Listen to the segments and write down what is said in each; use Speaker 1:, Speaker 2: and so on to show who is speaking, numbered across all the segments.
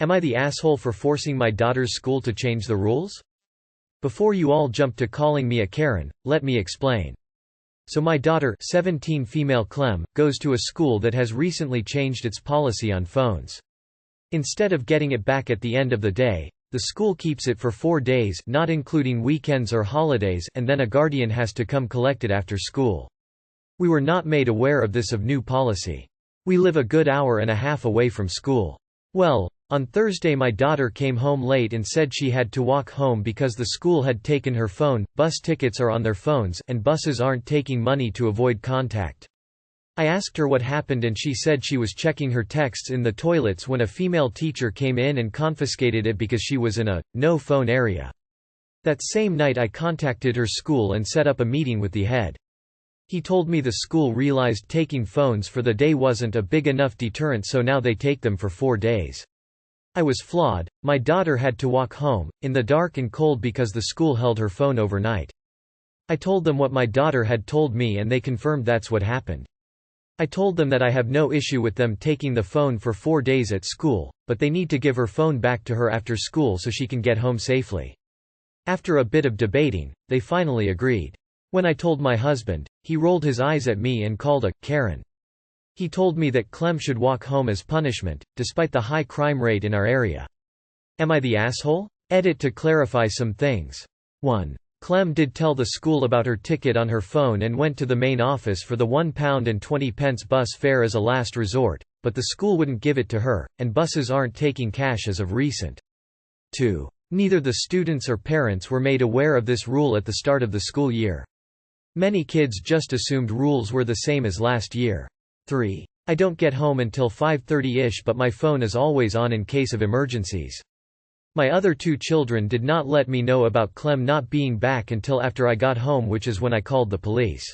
Speaker 1: Am I the asshole for forcing my daughter's school to change the rules? Before you all jump to calling me a Karen, let me explain. So my daughter, 17 female Clem, goes to a school that has recently changed its policy on phones. Instead of getting it back at the end of the day, the school keeps it for 4 days, not including weekends or holidays, and then a guardian has to come collect it after school. We were not made aware of this new policy. We live a good hour and a half away from school. Well, on Thursday my daughter came home late and said she had to walk home because the school had taken her phone. Bus tickets are on their phones, and buses aren't taking money to avoid contact. I asked her what happened and she said she was checking her texts in the toilets when a female teacher came in and confiscated it because she was in a no-phone area. That same night I contacted her school and set up a meeting with the head. He told me the school realized taking phones for the day wasn't a big enough deterrent, so now they take them for 4 days. I was flawed. My daughter had to walk home, in the dark and cold because the school held her phone overnight. I told them what my daughter had told me and they confirmed that's what happened. I told them that I have no issue with them taking the phone for 4 days at school, but they need to give her phone back to her after school so she can get home safely. After a bit of debating, they finally agreed. When I told my husband, he rolled his eyes at me and called a Karen. He told me that Clem should walk home as punishment, despite the high crime rate in our area. Am I the asshole? Edit to clarify some things. 1. Clem did tell the school about her ticket on her phone and went to the main office for the £1.20 bus fare as a last resort, but the school wouldn't give it to her, and buses aren't taking cash as of recent. 2. Neither the students or parents were made aware of this rule at the start of the school year. Many kids just assumed rules were the same as last year. 3. I don't get home until 5:30ish, but my phone is always on in case of emergencies. My other 2 children did not let me know about Clem not being back until after I got home, which is when I called the police.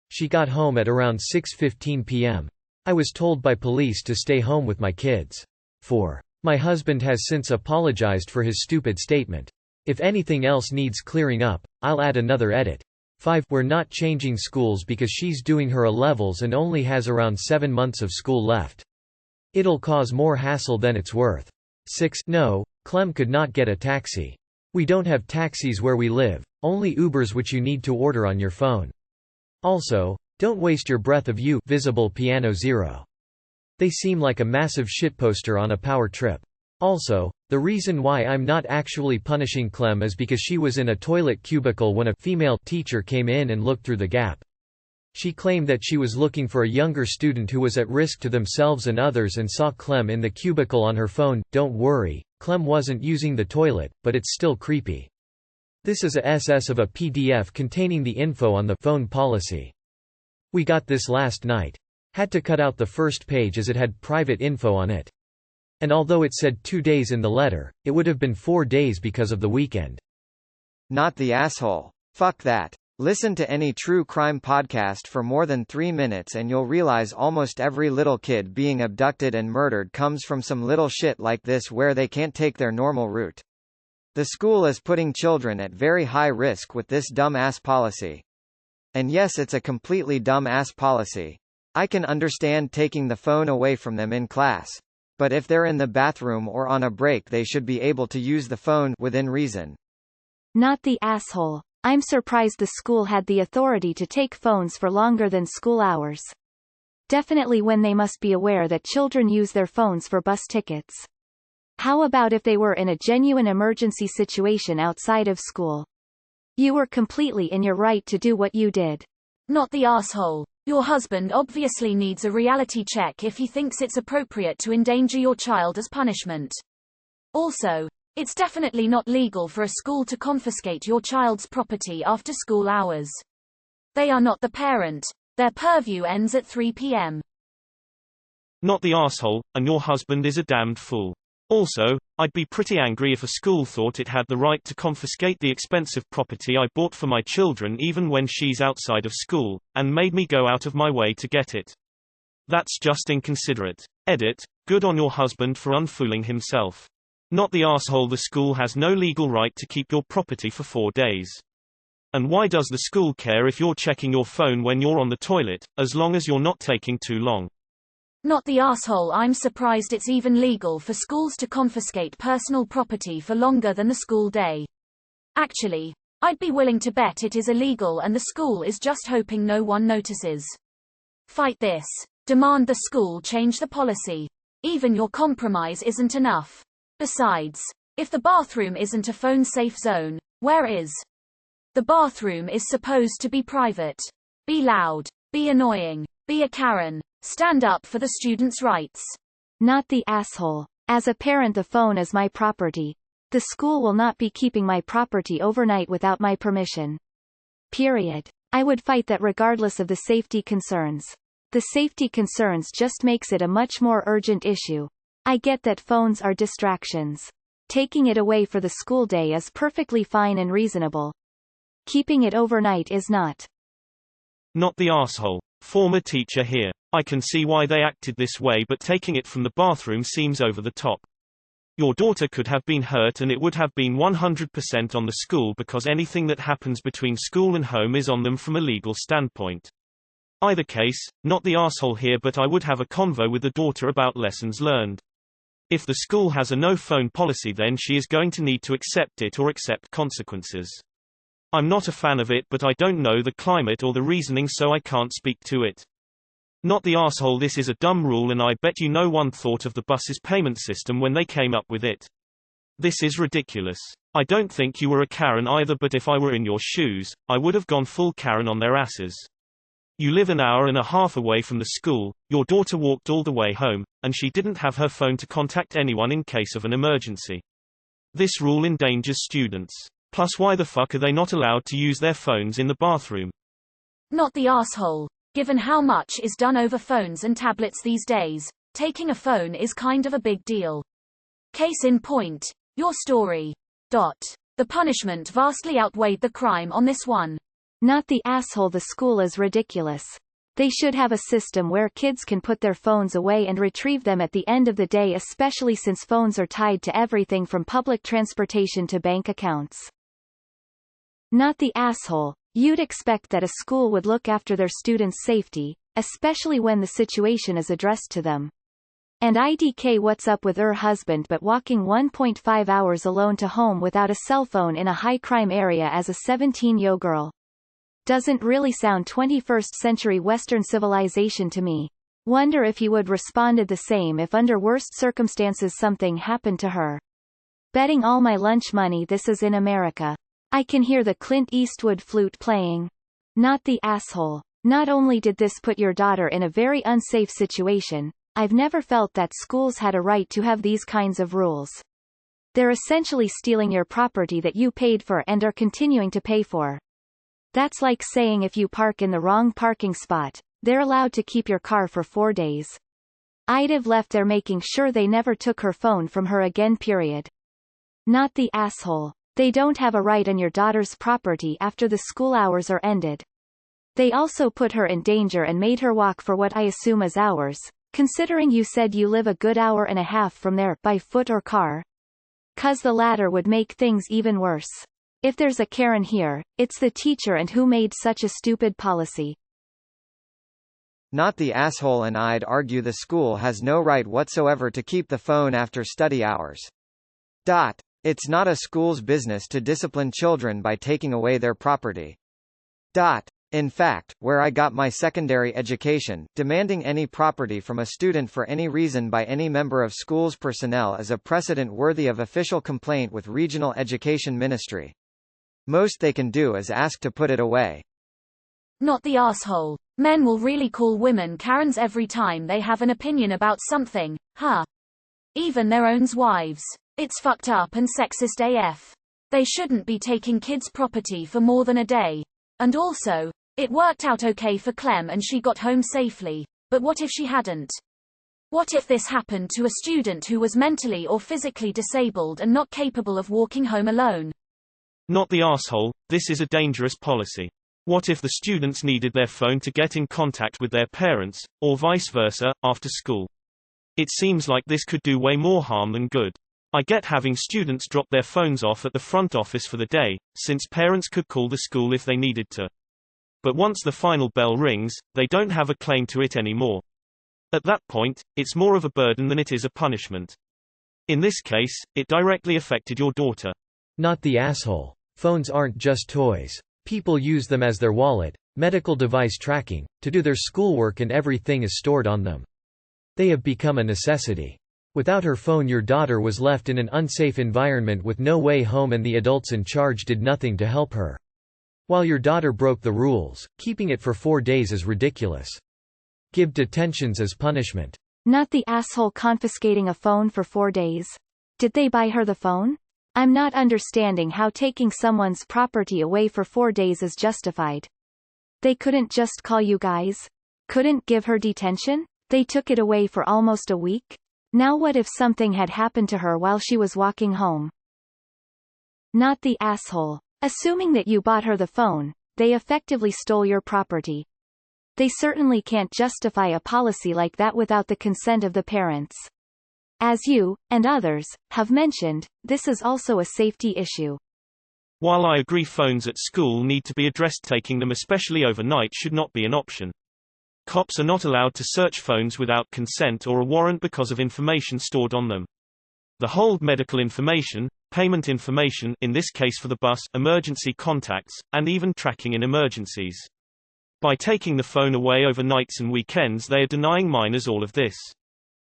Speaker 1: She got home at around 6:15 p.m. I was told by police to stay home with my kids. 4. My husband has since apologized for his stupid statement. If anything else needs clearing up, I'll add another edit. 5. We're not changing schools because she's doing her A-levels and only has around 7 months of school left. It'll cause more hassle than it's worth. 6. No, Clem could not get a taxi. We don't have taxis where we live, only Ubers which you need to order on your phone. Also, don't waste your breath of you visible piano 0. They seem like a massive shitposter on a power trip. Also, the reason why I'm not actually punishing Clem is because she was in a toilet cubicle when a female teacher came in and looked through the gap. She claimed that she was looking for a younger student who was at risk to themselves and others and saw Clem in the cubicle on her phone. Don't worry, Clem wasn't using the toilet, but it's still creepy. This is a SS of a PDF containing the info on the phone policy. We got this last night. Had to cut out the first page as it had private info on it. And although it said 2 days in the letter, it would have been 4 days because of the weekend.
Speaker 2: Not the asshole. Fuck that. Listen to any true crime podcast for more than 3 minutes and you'll realize almost every little kid being abducted and murdered comes from some little shit like this where they can't take their normal route. The school is putting children at very high risk with this dumb-ass policy. And yes, it's a completely dumb-ass policy. I can understand taking the phone away from them in class. But if they're in the bathroom or on a break, they should be able to use the phone within reason.
Speaker 3: Not the asshole. I'm surprised the school had the authority to take phones for longer than school hours. Definitely when they must be aware that children use their phones for bus tickets. How about if they were in a genuine emergency situation outside of school? You were completely in your right to do what you did.
Speaker 4: Not the asshole. Your husband obviously needs a reality check if he thinks it's appropriate to endanger your child as punishment. Also, it's definitely not legal for a school to confiscate your child's property after school hours. They are not the parent. Their purview ends at 3 p.m.
Speaker 5: Not the asshole, and your husband is a damned fool. Also, I'd be pretty angry if a school thought it had the right to confiscate the expensive property I bought for my children even when she's outside of school, and made me go out of my way to get it. That's just inconsiderate. Edit, good on your husband for unfooling himself. Not the asshole, the school has no legal right to keep your property for 4 days. And why does the school care if you're checking your phone when you're on the toilet, as long as you're not taking too long?
Speaker 4: Not the asshole. I'm surprised it's even legal for schools to confiscate personal property for longer than the school day. Actually, I'd be willing to bet it is illegal and the school is just hoping no one notices. Fight this. Demand the school change the policy. Even your compromise isn't enough. Besides, if the bathroom isn't a phone-safe zone, where is? The bathroom is supposed to be private. Be loud. Be annoying. Be a Karen. Stand up for the students' rights.
Speaker 3: Not the asshole. As a parent, the phone is my property. The school will not be keeping my property overnight without my permission. Period. I would fight that regardless of the safety concerns. The safety concerns just makes it a much more urgent issue. I get that phones are distractions. Taking it away for the school day is perfectly fine and reasonable. Keeping it overnight is not.
Speaker 5: Not the asshole. Former teacher here. I can see why they acted this way, but taking it from the bathroom seems over the top. Your daughter could have been hurt and it would have been 100% on the school, because anything that happens between school and home is on them from a legal standpoint. Either case, not the asshole here, but I would have a convo with the daughter about lessons learned. If the school has a no-phone policy, then she is going to need to accept it or accept consequences. I'm not a fan of it, but I don't know the climate or the reasoning, so I can't speak to it. Not the asshole. This is a dumb rule, and I bet you no one thought of the bus's payment system when they came up with it. This is ridiculous. I don't think you were a Karen either, but if I were in your shoes, I would have gone full Karen on their asses. You live an hour and a half away from the school, your daughter walked all the way home, and she didn't have her phone to contact anyone in case of an emergency. This rule endangers students. Plus, why the fuck are they not allowed to use their phones in the bathroom?
Speaker 4: Not the asshole. Given how much is done over phones and tablets these days, taking a phone is kind of a big deal. Case in point, your story. The punishment vastly outweighed the crime on this one.
Speaker 3: Not the asshole. The school is ridiculous. They should have a system where kids can put their phones away and retrieve them at the end of the day, especially since phones are tied to everything from public transportation to bank accounts. Not the asshole. You'd expect that a school would look after their students' safety, especially when the situation is addressed to them. And IDK, what's up with her husband but walking 1.5 hours alone to home without a cell phone in a high-crime area as a 17-year-old girl? Doesn't really sound 21st century Western civilization to me. Wonder if he would responded the same if under worst circumstances something happened to her. Betting all my lunch money this is in America. I can hear the Clint Eastwood flute playing. Not the asshole. Not only did this put your daughter in a very unsafe situation, I've never felt that schools had a right to have these kinds of rules. They're essentially stealing your property that you paid for and are continuing to pay for. That's like saying if you park in the wrong parking spot, they're allowed to keep your car for 4 days. I'd have left there making sure they never took her phone from her again. Period. Not the asshole. They don't have a right on your daughter's property after the school hours are ended. They also put her in danger and made her walk for what I assume is hours, considering you said you live a good hour and a half from there, by foot or car. 'Cause the latter would make things even worse. If there's a Karen here, it's the teacher, and who made such a stupid policy.
Speaker 2: Not the asshole. And I'd argue the school has no right whatsoever to keep the phone after study hours. It's not a school's business to discipline children by taking away their property. In fact, where I got my secondary education, demanding any property from a student for any reason by any member of school's personnel is a precedent worthy of official complaint with Regional Education Ministry. Most they can do is ask to put it away.
Speaker 4: Not the asshole. Men will really call women Karens every time they have an opinion about something, huh? Even their own wives. It's fucked up and sexist AF. They shouldn't be taking kids' property for more than a day. And also, it worked out okay for Clem and she got home safely, but what if she hadn't? What if this happened to a student who was mentally or physically disabled and not capable of walking home alone?
Speaker 5: Not the asshole. This is a dangerous policy. What if the students needed their phone to get in contact with their parents, or vice versa, after school? It seems like this could do way more harm than good. I get having students drop their phones off at the front office for the day, since parents could call the school if they needed to. But once the final bell rings, they don't have a claim to it anymore. At that point, it's more of a burden than it is a punishment. In this case, it directly affected your daughter.
Speaker 1: Not the asshole. Phones aren't just toys. People use them as their wallet, medical device tracking, to do their schoolwork, and everything is stored on them. They have become a necessity. Without her phone, your daughter was left in an unsafe environment with no way home, and the adults in charge did nothing to help her. While your daughter broke the rules, keeping it for 4 days is ridiculous. Give detentions as punishment.
Speaker 3: Not the asshole confiscating a phone for 4 days. Did they buy her the phone? I'm not understanding how taking someone's property away for 4 days is justified. They couldn't just call you guys? Couldn't give her detention? They took it away for almost a week? Now what if something had happened to her while she was walking home? Not the asshole. Assuming that you bought her the phone, they effectively stole your property. They certainly can't justify a policy like that without the consent of the parents. As you, and others, have mentioned, this is also a safety issue.
Speaker 5: While I agree phones at school need to be addressed, taking them especially overnight should not be an option. Cops are not allowed to search phones without consent or a warrant because of information stored on them. They hold medical information, payment information, in this case for the bus, emergency contacts, and even tracking in emergencies. By taking the phone away over nights and weekends, they are denying minors all of this.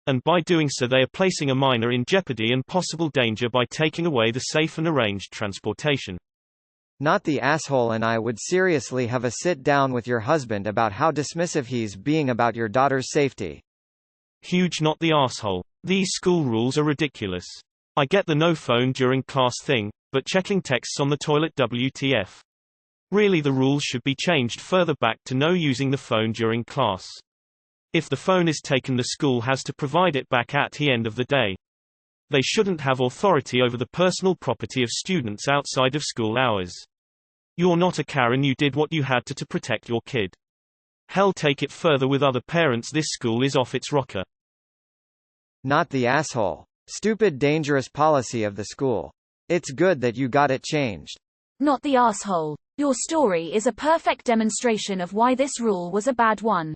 Speaker 5: And by doing so, they are placing a minor in jeopardy and possible danger by taking away the safe and arranged transportation.
Speaker 2: Not the asshole. And I would seriously have a sit down with your husband about how dismissive he's being about your daughter's safety.
Speaker 5: Huge not the asshole. These school rules are ridiculous. I get the no phone during class thing, but checking texts on the toilet, WTF. Really, the rules should be changed further back to no using the phone during class. If the phone is taken, the school has to provide it back at the end of the day. They shouldn't have authority over the personal property of students outside of school hours. You're not a Karen, you did what you had to protect your kid. Hell, take it further with other parents, this school is off its rocker.
Speaker 2: Not the asshole. Stupid, dangerous policy of the school. It's good that you got it changed.
Speaker 4: Not the asshole. Your story is a perfect demonstration of why this rule was a bad one.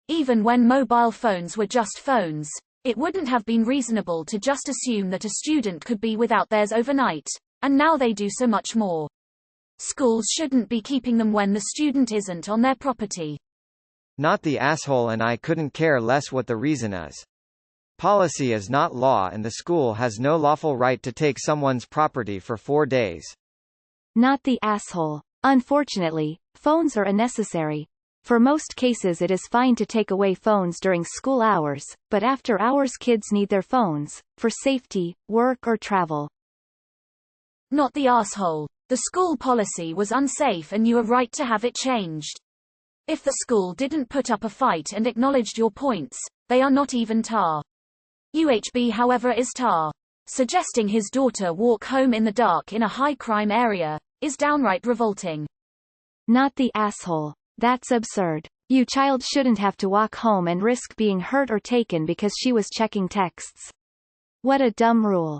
Speaker 4: Even when mobile phones were just phones, it wouldn't have been reasonable to just assume that a student could be without theirs overnight, and now they do so much more. Schools shouldn't be keeping them when the student isn't on their property.
Speaker 2: Not the asshole. And I couldn't care less what the reason is. Policy is not law, and the school has no lawful right to take someone's property for 4 days.
Speaker 3: Not the asshole. Unfortunately, phones are unnecessary. For most cases it is fine to take away phones during school hours, but after hours kids need their phones, for safety, work or travel.
Speaker 4: Not the asshole. The school policy was unsafe and you are right to have it changed. If the school didn't put up a fight and acknowledged your points, they are not even tar. UHB, however, is tar. Suggesting his daughter walk home in the dark in a high-crime area is downright revolting.
Speaker 3: Not the asshole. That's absurd. You child shouldn't have to walk home and risk being hurt or taken because she was checking texts. What a dumb rule.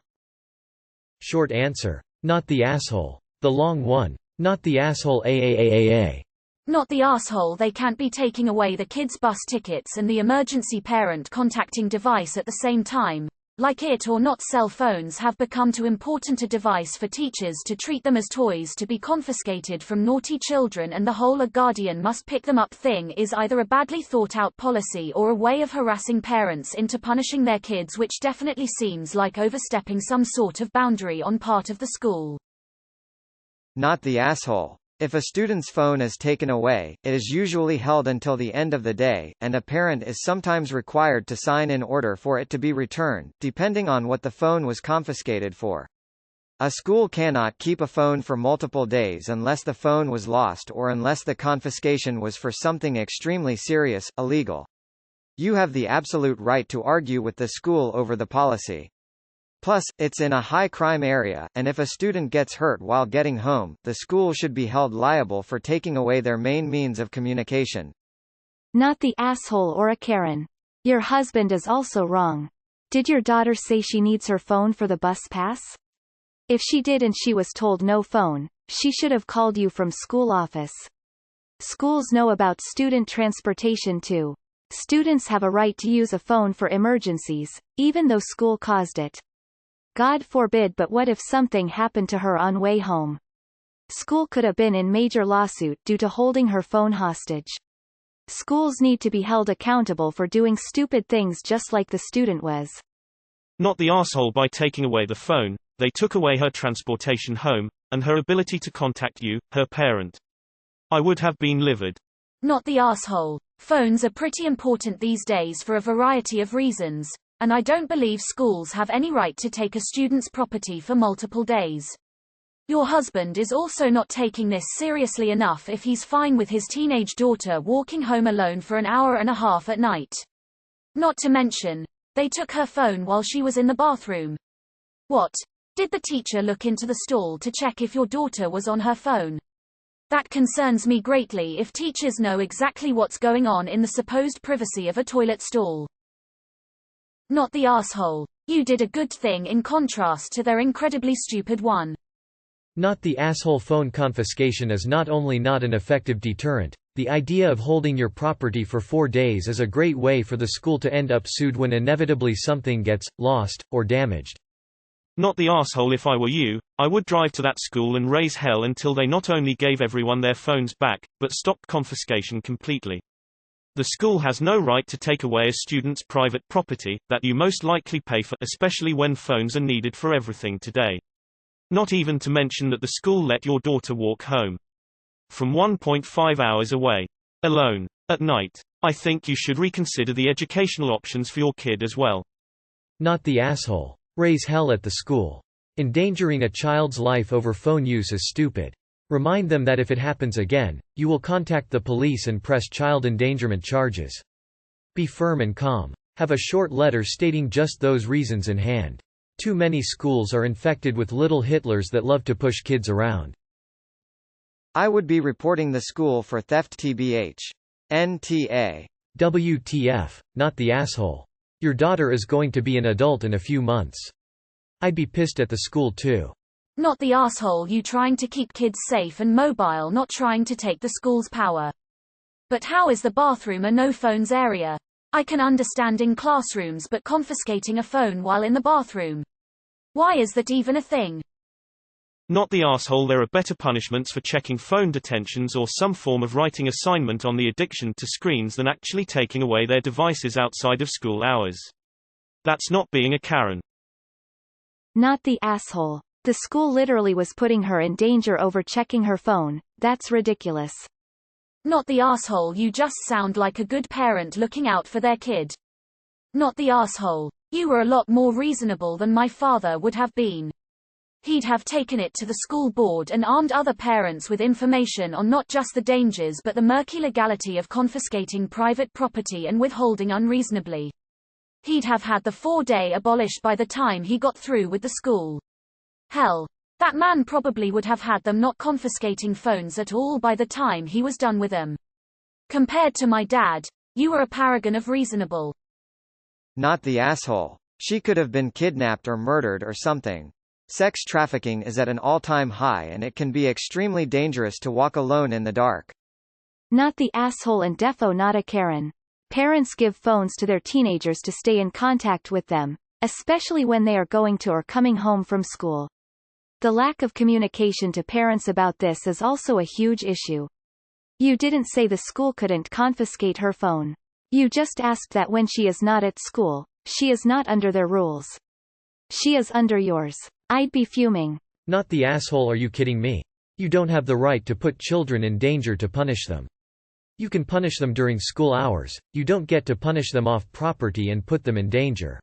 Speaker 1: Short answer. Not the asshole. The long one. Not the asshole. AAAAA.
Speaker 4: Not the asshole. They can't be taking away the kids' bus tickets and the emergency parent contacting device at the same time. Like it or not, cell phones have become too important a device for teachers to treat them as toys to be confiscated from naughty children, and the whole "a guardian must pick them up" thing is either a badly thought out policy or a way of harassing parents into punishing their kids, which definitely seems like overstepping some sort of boundary on part of the school.
Speaker 2: Not the asshole. If a student's phone is taken away, it is usually held until the end of the day, and a parent is sometimes required to sign in order for it to be returned, depending on what the phone was confiscated for. A school cannot keep a phone for multiple days unless the phone was lost or unless the confiscation was for something extremely serious, illegal. You have the absolute right to argue with the school over the policy. Plus, it's in a high-crime area, and if a student gets hurt while getting home, the school should be held liable for taking away their main means of communication.
Speaker 3: Not the asshole or a Karen. Your husband is also wrong. Did your daughter say she needs her phone for the bus pass? If she did and she was told no phone, she should have called you from school office. Schools know about student transportation too. Students have a right to use a phone for emergencies, even though school caused it. God forbid, but what if something happened to her on way home? School could have been in major lawsuit due to holding her phone hostage. Schools need to be held accountable for doing stupid things just like the student was.
Speaker 5: Not the asshole by taking away the phone. They took away her transportation home, and her ability to contact you, her parent. I would have been livid.
Speaker 4: Not the asshole. Phones are pretty important these days for a variety of reasons, and I don't believe schools have any right to take a student's property for multiple days. Your husband is also not taking this seriously enough if he's fine with his teenage daughter walking home alone for an hour and a half at night. Not to mention, they took her phone while she was in the bathroom. What? Did the teacher look into the stall to check if your daughter was on her phone? That concerns me greatly if teachers know exactly what's going on in the supposed privacy of a toilet stall. Not the asshole. You did a good thing in contrast to their incredibly stupid one.
Speaker 1: Not the asshole. Phone confiscation is not only not an effective deterrent, the idea of holding your property for 4 days is a great way for the school to end up sued when inevitably something gets lost or damaged.
Speaker 5: Not the asshole. If I were you, I would drive to that school and raise hell until they not only gave everyone their phones back, but stopped confiscation completely. The school has no right to take away a student's private property, that you most likely pay for, especially when phones are needed for everything today. Not even to mention that the school let your daughter walk home from 1.5 hours away, alone, at night. I think you should reconsider the educational options for your kid as well.
Speaker 1: Not the asshole. Raise hell at the school. Endangering a child's life over phone use is stupid. Remind them that if it happens again, you will contact the police and press child endangerment charges. Be firm and calm. Have a short letter stating just those reasons in hand. Too many schools are infected with little Hitlers that love to push kids around.
Speaker 2: I would be reporting the school for theft tbh. NTA.
Speaker 1: WTF, not the asshole. Your daughter is going to be an adult in a few months. I'd be pissed at the school too.
Speaker 4: Not the asshole. You trying to keep kids safe and mobile, not trying to take the school's power. But how is the bathroom a no-phones area? I can understand in classrooms, but confiscating a phone while in the bathroom? Why is that even a thing?
Speaker 5: Not the asshole. There are better punishments for checking phone detentions or some form of writing assignment on the addiction to screens than actually taking away their devices outside of school hours. That's not being a Karen.
Speaker 3: Not the asshole. The school literally was putting her in danger over checking her phone. That's ridiculous.
Speaker 4: Not the asshole. You just sound like a good parent looking out for their kid. Not the asshole. You were a lot more reasonable than my father would have been. He'd have taken it to the school board and armed other parents with information on not just the dangers but the murky legality of confiscating private property and withholding unreasonably. He'd have had the 4-day abolished by the time he got through with the school. Hell, that man probably would have had them not confiscating phones at all by the time he was done with them. Compared to my dad, you were a paragon of reasonable.
Speaker 2: Not the asshole. She could have been kidnapped or murdered or something. Sex trafficking is at an all-time high and it can be extremely dangerous to walk alone in the dark.
Speaker 3: Not the asshole and defo not a Karen. Parents give phones to their teenagers to stay in contact with them, especially when they are going to or coming home from school. The lack of communication to parents about this is also a huge issue. You didn't say the school couldn't confiscate her phone. You just asked that when she is not at school, she is not under their rules. She is under yours. I'd be fuming.
Speaker 1: Not the asshole. Are you kidding me? You don't have the right to put children in danger to punish them. You can punish them during school hours, you don't get to punish them off property and put them in danger.